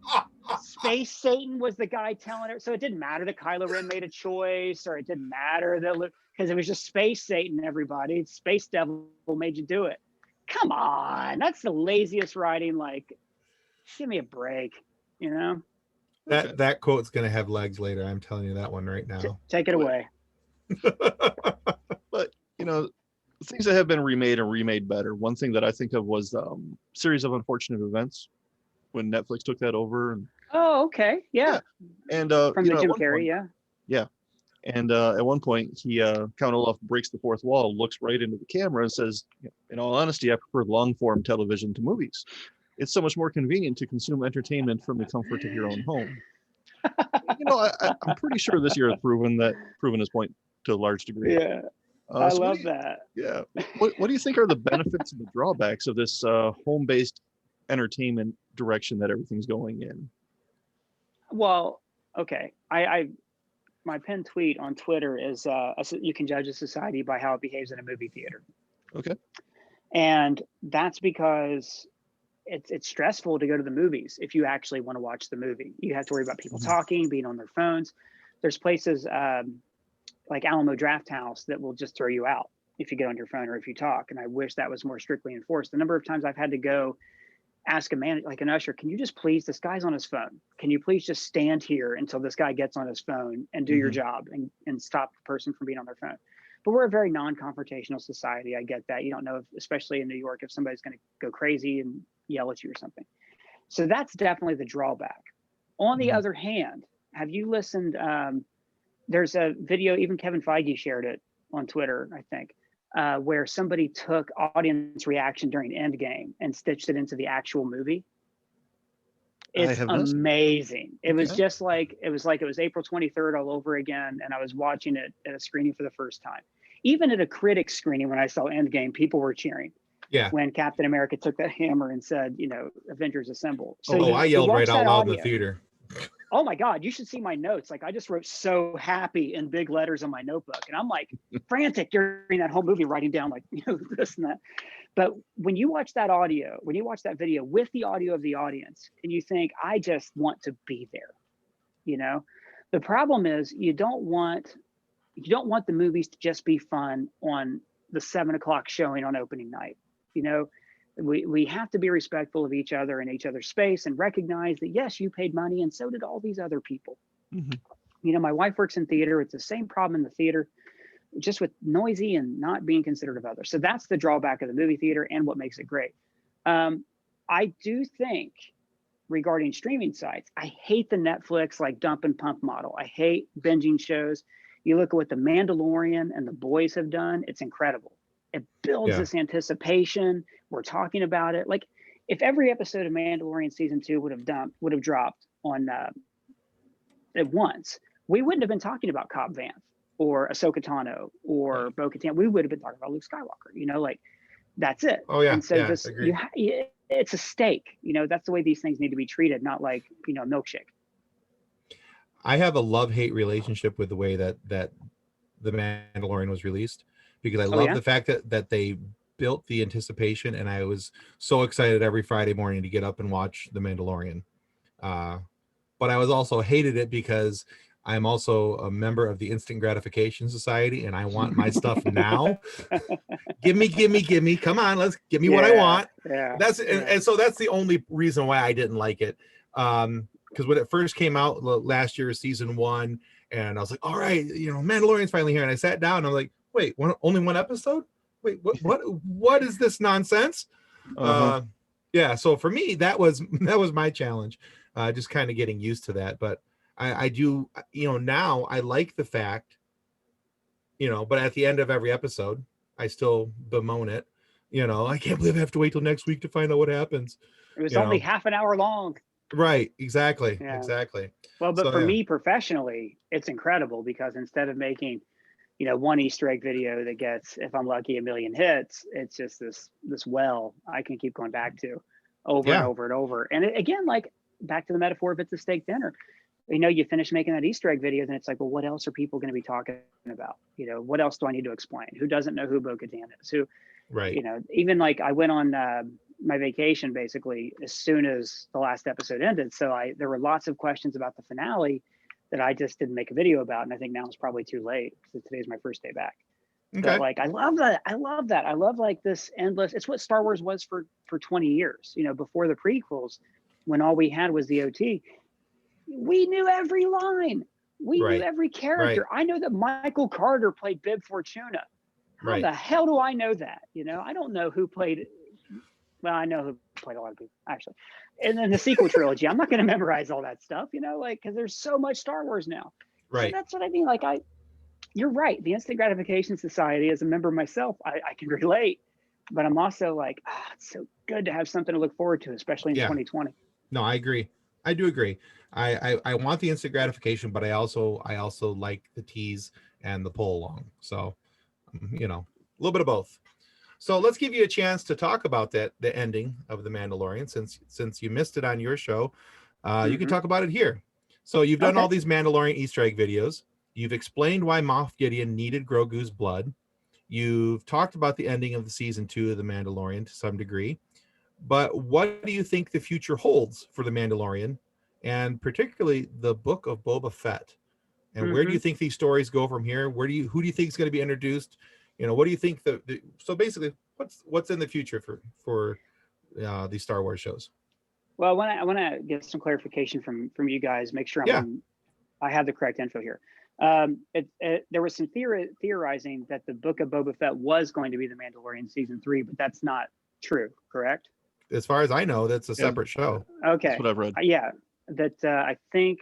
Space Satan was the guy telling her. So it didn't matter that Kylo Ren made a choice, or it didn't matter that, because it was just Space Satan. Everybody, Space Devil made you do it. Come on, that's the laziest writing. Like, give me a break, you know. That quote's gonna have legs later. I'm telling you that one right now. Take it away. But you know, things that have been remade better. One thing that I think of was Series of Unfortunate Events, when Netflix took that over. And, oh, okay, yeah. And from the Jim Carrey, yeah. And at one point, he Count Olaf breaks the fourth wall, looks right into the camera, and says, "In all honesty, I prefer long-form television to movies. It's so much more convenient to consume entertainment from the comfort of your own home." You know, I'm pretty sure this year has proven his point to a large degree. Yeah, I love that. Yeah. What do you think are the benefits and the drawbacks of this home-based entertainment direction that everything's going in? Well, okay. My pinned tweet on Twitter is you can judge a society by how it behaves in a movie theater. Okay. And that's because it's stressful to go to the movies if you actually want to watch the movie. You have to worry about people talking, being on their phones. There's places like Alamo Drafthouse that will just throw you out if you get on your phone or if you talk. And I wish that was more strictly enforced. The number of times I've had to go ask a man, like an usher, can you just please, this guy's on his phone. Can you please just stand here until this guy gets on his phone and do your job and stop the person from being on their phone? But we're a very non-confrontational society. I get that. You don't know, if, especially in New York, if somebody's going to go crazy and yell at you or something. So that's definitely the drawback. On the other hand, have you listened? There's a video, even Kevin Feige shared it on Twitter, I think, where somebody took audience reaction during Endgame and stitched it into the actual movie. It's amazing. It was just like it was April 23rd all over again, and I was watching it at a screening for the first time. Even at a critic screening, when I saw Endgame, people were cheering. Yeah. When Captain America took that hammer and said, you know, Avengers Assemble. So I yelled right out loud in the theater. Oh my God, you should see my notes. Like, I just wrote "so happy" in big letters on my notebook. And I'm like frantic during that whole movie, writing down like, you know, this and that. But when you watch that audio, when you watch that video with the audio of the audience, and you think, I just want to be there, you know, the problem is you don't want the movies to just be fun on the 7 o'clock showing on opening night. You know, we have to be respectful of each other and each other's space, and recognize that, yes, you paid money and so did all these other people. You know, my wife works in theater. It's the same problem in the theater, just with noisy and not being considerate of others. So that's the drawback of the movie theater and what makes it great. I do think, regarding streaming sites, I hate the Netflix like dump and pump model. I hate binging shows. You look at what The Mandalorian and The Boys have done, it's incredible. It builds this anticipation. We're talking about it. Like, if every episode of Mandalorian season 2 would have dropped on at once, we wouldn't have been talking about Cobb Vanth or Ahsoka Tano or Bo-Katan. We would have been talking about Luke Skywalker. You know, like, that's it. Oh yeah. And so it's a steak. You know, that's the way these things need to be treated, not like, you know, a milkshake. I have a love-hate relationship with the way that The Mandalorian was released, because I Oh, love yeah? the fact that they built the anticipation, and I was so excited every Friday morning to get up and watch The Mandalorian. But I was also hated it because I'm also a member of the Instant Gratification Society, and I want my stuff now. Give me. Come on, let's give me what I Yeah, want. yeah, That's yeah. and so that's the only reason why I didn't like it. Because when it first came out last year, season 1, and I was like, all right, Mandalorian's finally here, and I sat down and I'm like, wait, only one episode? Wait, what is this nonsense? Uh-huh. Yeah, so for me, that was my challenge, just kind of getting used to that. But I do, now I like the fact, but at the end of every episode, I still bemoan it. I can't believe I have to wait till next week to find out what happens. It was You only know, half an hour long. right? Exactly. Yeah. Well, but So for yeah, me professionally, it's incredible because instead of making, one Easter egg video that gets, if I'm lucky, 1 million hits, it's just this well I can keep going back to over and yeah, over and over. And again, like back to the metaphor of it's a steak dinner. You finish making that Easter egg video, then it's like, well, what else are people going to be talking about? What else do I need to explain? Who doesn't know who Bo-Katan is? Who, right, even like I went on my vacation basically as soon as the last episode ended. So there were lots of questions about the finale that I just didn't make a video about. And I think now it's probably too late because today's my first day back. okay, But like, I love that. I love like this endless, it's what Star Wars was for 20 years, before the prequels, when all we had was the OT. We knew every line. We knew right, every character. I know that Michael Carter played Bib Fortuna. How right. the hell do I know that? I don't know who played. Well, I know who played a lot of people actually. And then the sequel trilogy, I'm not going to memorize all that stuff, because there's so much Star Wars now. Right. So that's what I mean. Like you're right. The Instant Gratification Society, as a member myself, I can relate. But I'm also like, it's so good to have something to look forward to, especially in 2020. No, I agree. I do agree. I want the instant gratification, but I also like the tease and the pull along. So, a little bit of both. So let's give you a chance to talk about the ending of The Mandalorian, since you missed it on your show. You can talk about it here. So you've done all these Mandalorian Easter egg videos. You've explained why Moff Gideon needed Grogu's blood. You've talked about the ending of the season 2 of The Mandalorian to some degree. But what do you think the future holds for The Mandalorian, and particularly the book of Boba Fett? And where do you think these stories go from here? Who do you think is going to be introduced? What do you think so basically what's in the future for these Star Wars shows? Well, I want to get some clarification from you guys, make sure I have the correct info here. There was some theorizing that the book of Boba Fett was going to be The Mandalorian season 3, but that's not true, correct? As far as I know, that's a separate show. Okay. That's what I've read. Yeah, that I think,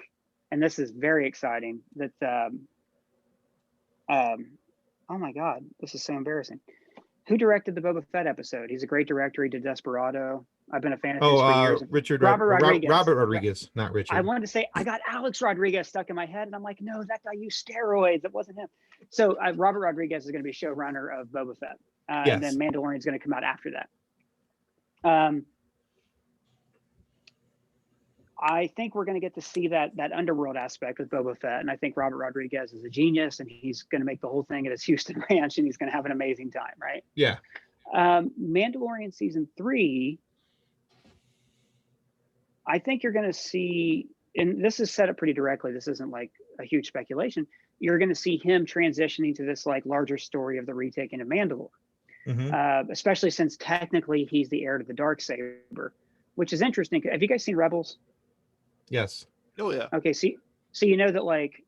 and this is very exciting, that oh my God, this is so embarrassing. Who directed the Boba Fett episode? He's a great director. He did Desperado. I've been a fan of his for years. Robert Rodriguez. Rodriguez, not Richard. I wanted to say, I got Alex Rodriguez stuck in my head, and I'm like, no, that guy used steroids. It wasn't him. So Robert Rodriguez is going to be showrunner of Boba Fett. And then Mandalorian is going to come out after that. I think we're going to get to see that underworld aspect with Boba Fett, and I think Robert Rodriguez is a genius, and he's going to make the whole thing at his Houston ranch, and he's going to have an amazing time, right? Yeah. Mandalorian season 3, I think you're going to see, and this is set up pretty directly. This isn't like a huge speculation. You're going to see him transitioning to this like larger story of the retaking of Mandalore, especially since technically he's the heir to the Darksaber, which is interesting. Have you guys seen Rebels? Yes. Oh yeah. Okay, so you know that like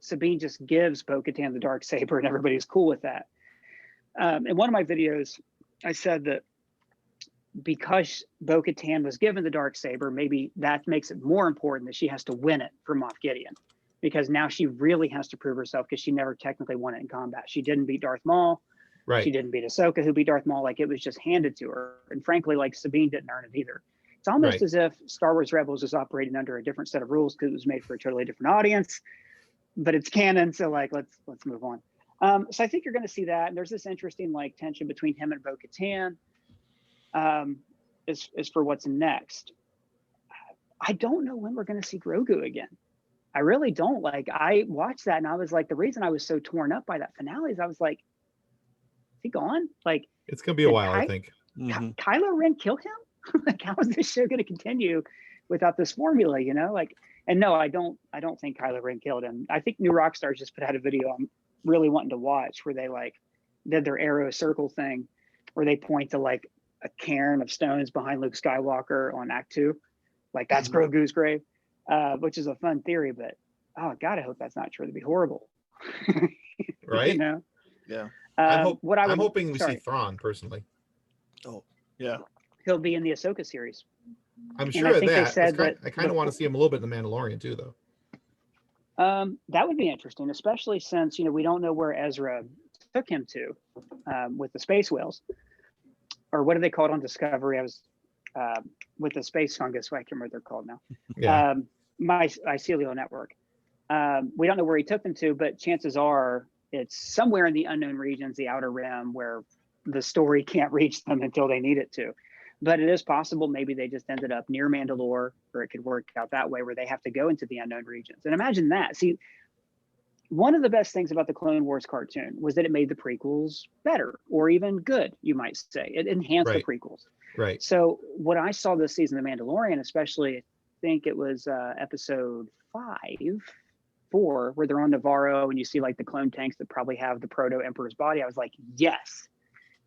Sabine just gives Bo-Katan the Darksaber and everybody's cool with that. In one of my videos, I said that because Bo-Katan was given the Darksaber, maybe that makes it more important that she has to win it from Moff Gideon, because now she really has to prove herself, because she never technically won it in combat. She didn't beat Darth Maul. Right. She didn't beat Ahsoka, who beat Darth Maul. Like, it was just handed to her. And frankly, like, Sabine didn't earn it either. It's almost as if Star Wars Rebels is operating under a different set of rules because it was made for a totally different audience, but it's canon. So like, let's move on. So I think you're going to see that. And there's this interesting like tension between him and Bo-Katan is for what's next. I don't know when we're going to see Grogu again. I really don't. Like, I watched that and I was like, the reason I was so torn up by that finale is I was like, he gone? Like, It's gonna be a did while, I think. Kylo Ren kill him? Like, how is this show going to continue without this formula? You know, like, and no, I don't think Kylo Ren killed him. I think New Rockstars just put out a video I'm really wanting to watch where they like did their arrow circle thing, where they point to like a cairn of stones behind Luke Skywalker on Act 2, like that's Grogu's grave, which is a fun theory. But oh God, I hope that's not true. It'd be horrible. Right? You know? Yeah. I'm I'm hoping we see Thrawn personally. Oh, yeah. He'll be in the Ahsoka series. I'm And sure I of think they that. said that I kind of want to see him a little bit in The Mandalorian too, though. That would be interesting, especially since, you know, we don't know where Ezra took him to with the space whales, or what are they called on Discovery? I was with the space fungus. I can't remember what they're called now. Yeah. Mycelial network. We don't know where he took them to, but chances are it's somewhere in the unknown regions, the outer rim, where the story can't reach them until they need it to. But it is possible maybe they just ended up near Mandalore, or it could work out that way where they have to go into the unknown regions. And imagine that. See, one of the best things about the Clone Wars cartoon was that it made the prequels better, or even good, you might say. It enhanced the prequels. Right. So what I saw this season of The Mandalorian, especially, I think it was episode 4, where they're on Navarro and you see like the clone tanks that probably have the Proto Emperor's body. I was like, yes.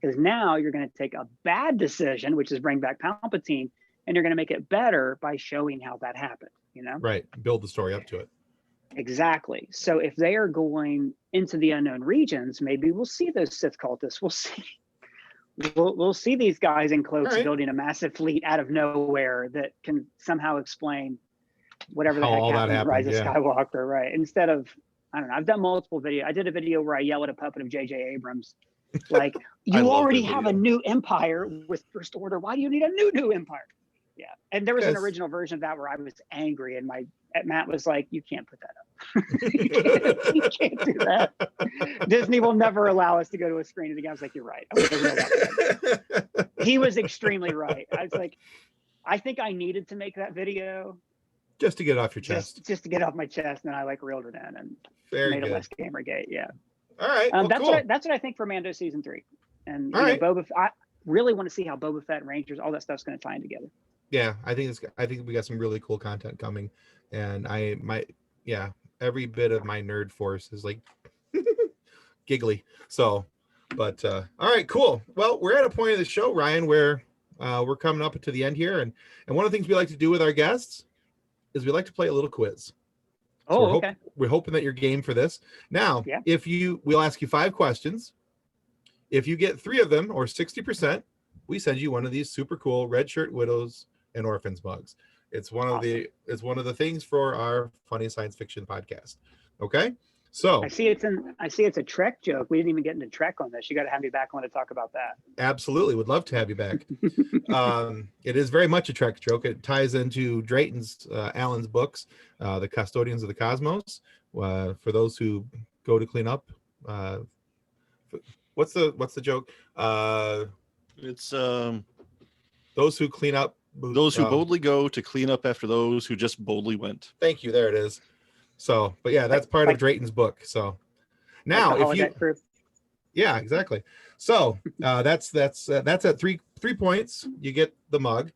Because now you're going to take a bad decision, which is bring back Palpatine, and you're going to make it better by showing how that happened, you know? Right. Build the story up to it. Exactly. So if they are going into the unknown regions, maybe we'll see those Sith cultists. We'll see these guys in cloaks building a massive fleet out of nowhere that can somehow explain whatever the heck happened in Rise of Skywalker, right? Instead of, I don't know, I've done multiple videos. I did a video where I yell at a puppet of J.J. Abrams. Like, you already have a new empire with First Order. Why do you need a new empire? Yeah. And there was an original version of that where I was angry, and Matt was like, you can't put that up. you can't do that. Disney will never allow us to go to a screening again. I was like, you're right. He was extremely right. I was like, I think I needed to make that video. Just to get it off your chest. Just to get off my chest, and I like reeled it in and made it less Gamergate. Yeah. All right. Well, that's what I think for Mando season 3. And I really want to see how Boba Fett and Rangers, all that stuff's going to tie in together. Yeah, I think we got some really cool content coming, and every bit of my nerd force is like giggly. So, but all right, cool. Well, we're at a point of the show, Ryan, where we're coming up to the end here, and one of the things we like to do with our guests is we like to play a little quiz. So we're hoping that you're game for this. Now, we'll ask you 5 questions. If you get 3 of them, or 60%, we send you one of these super cool Red Shirt Widows and Orphans mugs. It's one of the things for our funny science fiction podcast. Okay, so I see it's a Trek joke. We didn't even get into Trek on this. You got to have me back on to talk about that. Absolutely, would love to have you back. It is very much a Trek joke. It ties into Drayton's Alan's books, The Custodians of the Cosmos. For those who go to clean up, what's the joke? It's those who clean up. Those who boldly go to clean up after those who just boldly went. Thank you. There it is. So, but yeah, that's part of Drayton's book. So now, if you, yeah, exactly. So that's at 3 points, you get the mug.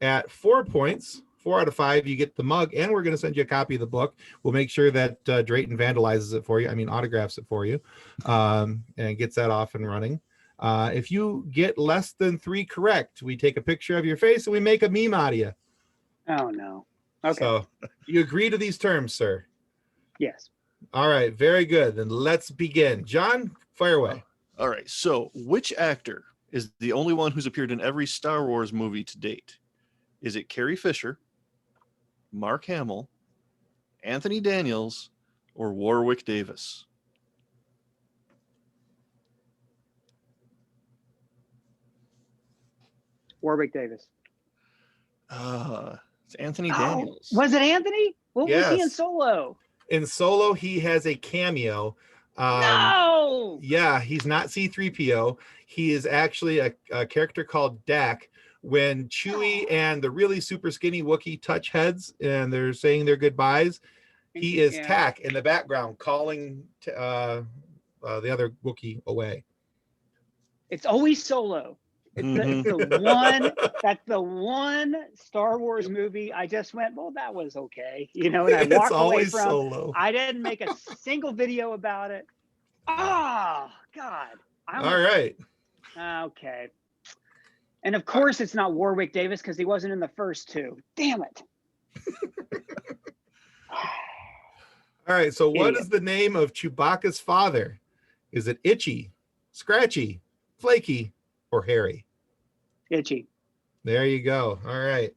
At 4 points, 4 out of 5, you get the mug, and we're going to send you a copy of the book. We'll make sure that Drayton vandalizes it for you. I mean, autographs it for you, and gets that off and running. If you get less than 3 correct, we take a picture of your face and we make a meme out of you. Oh no. Okay. So you agree to these terms, sir? Yes. All right. Very good. Then let's begin. John, fire away. All right. So which actor is the only one who's appeared in every Star Wars movie to date? Is it Carrie Fisher, Mark Hamill, Anthony Daniels, or Warwick Davis? Warwick Davis. It's Anthony Daniels. Was it Anthony? What was he in Solo? In Solo, he has a cameo. No! Yeah, he's not C-3PO. He is actually a character called Dak. When Chewie and the really super skinny Wookiee touch heads and they're saying their goodbyes, he is Tak in the background calling the other Wookiee away. It's always Solo. It's the one Star Wars movie I just went, well, that was okay, and I It's walked away always from. Solo. I didn't make a single video about it. Oh God! All right. Okay. And of course, it's not Warwick Davis because he wasn't in the first two. Damn it! All right. So, what Idiot. is the name of Chewbacca's father? Is it Itchy, Scratchy, Flaky, or Harry? Itchy. There you go. All right.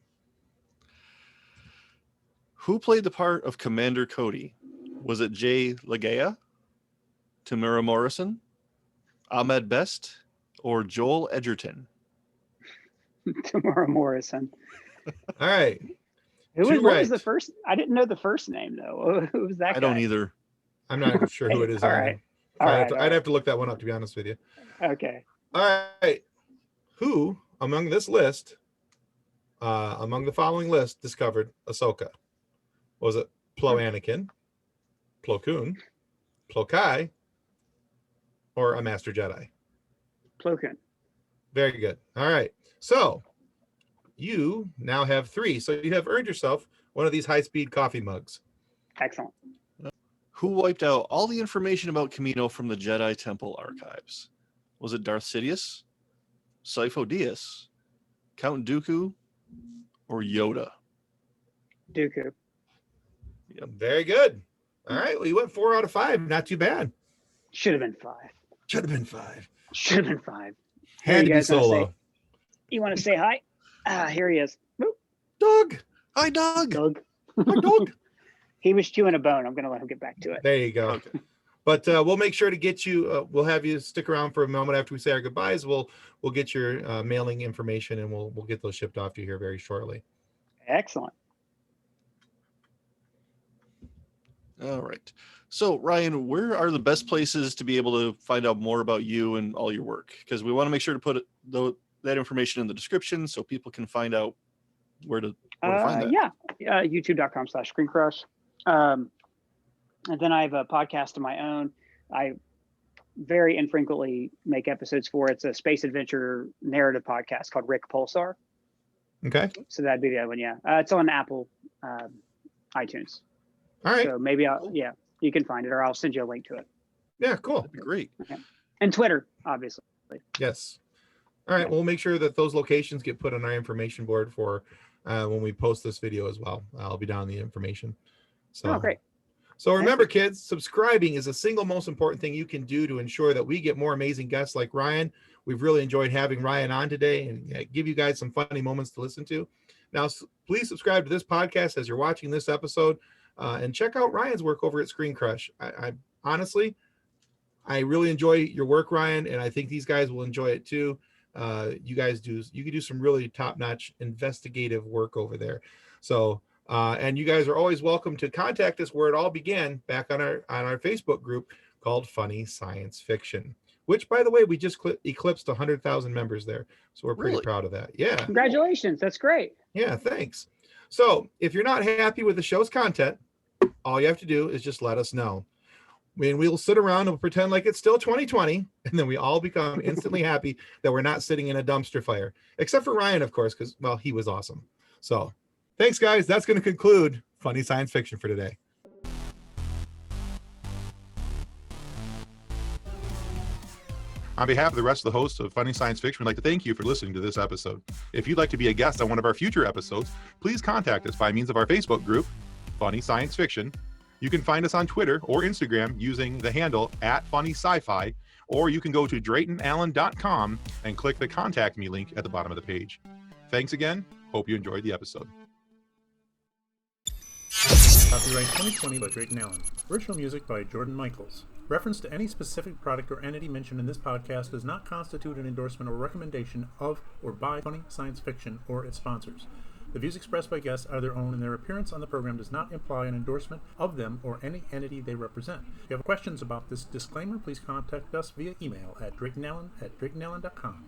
Who played the part of Commander Cody? Was it Jay Legea, Tamara Morrison, Ahmed Best, or Joel Edgerton? Tamara Morrison. All right. What was the first? I didn't know the first name though. Who was that guy? I don't either. I'm not sure who it is. All either. right. All right. I'd have to look that one up, to be honest with you. Okay. All right. Who among this list, among the following list, discovered Ahsoka? Was it Plo Anakin, Plo Koon, Plo Kai, or a Master Jedi? Plo Koon. Very good. All right. So you now have 3. So you have earned yourself one of these high-speed coffee mugs. Excellent. Who wiped out all the information about Kamino from the Jedi Temple archives? Was it Darth Sidious, Sifo Dyas, Count Dooku, or Yoda? Dooku. Yep. Very good. All right. Well, you went 4 out of 5. Not too bad. Should have been 5. Should have been 5. Should have been 5. Had to be Solo. You want to say hi? Here he is. Whoop. Doug. Hi, Doug. Doug. Hi, Doug. He was chewing a bone. I'm going to let him get back to it. There you go. Okay. But we'll make sure to get you. We'll have you stick around for a moment after we say our goodbyes. We'll get your mailing information and we'll get those shipped off to you here very shortly. Excellent. All right. So, Ryan, where are the best places to be able to find out more about you and all your work? Because we want to make sure to put that information in the description so people can find out where to find that. Yeah. YouTube.com/ScreenCrush. And then I have a podcast of my own. I very infrequently make episodes for. It's a space adventure narrative podcast called Rick Pulsar. Okay. So that'd be the other one. Yeah. It's on Apple iTunes. All right. So maybe you can find it, or I'll send you a link to it. Yeah, cool. That'd be great. Okay. And Twitter, obviously. Yes. All right. We'll make sure that those locations get put on our information board for when we post this video as well. I'll be down the information. So, Great. So remember, kids, subscribing is the single most important thing you can do to ensure that we get more amazing guests like Ryan. We've really enjoyed having Ryan on today and give you guys some funny moments to listen to. Now, please subscribe to this podcast as you're watching this episode and check out Ryan's work over at ScreenCrush. I honestly, I really enjoy your work, Ryan, and I think these guys will enjoy it too. You can do some really top-notch investigative work over there. So, and you guys are always welcome to contact us where it all began, back on our Facebook group called Funny Science Fiction, which, by the way, we just eclipsed 100,000 members there. So we're pretty proud of that. Yeah. Congratulations. That's great. Yeah, thanks. So if you're not happy with the show's content, all you have to do is just let us know. I mean, we'll sit around and pretend like it's still 2020, and then we all become instantly happy that we're not sitting in a dumpster fire, except for Ryan, of course, because, well, he was awesome. So thanks, guys. That's going to conclude Funny Science Fiction for today. On behalf of the rest of the hosts of Funny Science Fiction, we'd like to thank you for listening to this episode. If you'd like to be a guest on one of our future episodes, please contact us by means of our Facebook group, Funny Science Fiction. You can find us on Twitter or Instagram using the handle @FunnySci-Fi, or you can go to DraytonAllen.com and click the Contact Me link at the bottom of the page. Thanks again. Hope you enjoyed the episode. Copyright 2020 by Drayton Allen. Original music by Jordan Michaels. Reference to any specific product or entity mentioned in this podcast does not constitute an endorsement or recommendation of or by Funny Science Fiction or its sponsors. The views expressed by guests are their own, and their appearance on the program does not imply an endorsement of them or any entity they represent. If you have questions about this disclaimer, please contact us via email at DraytonAllen@DraytonAllen.com.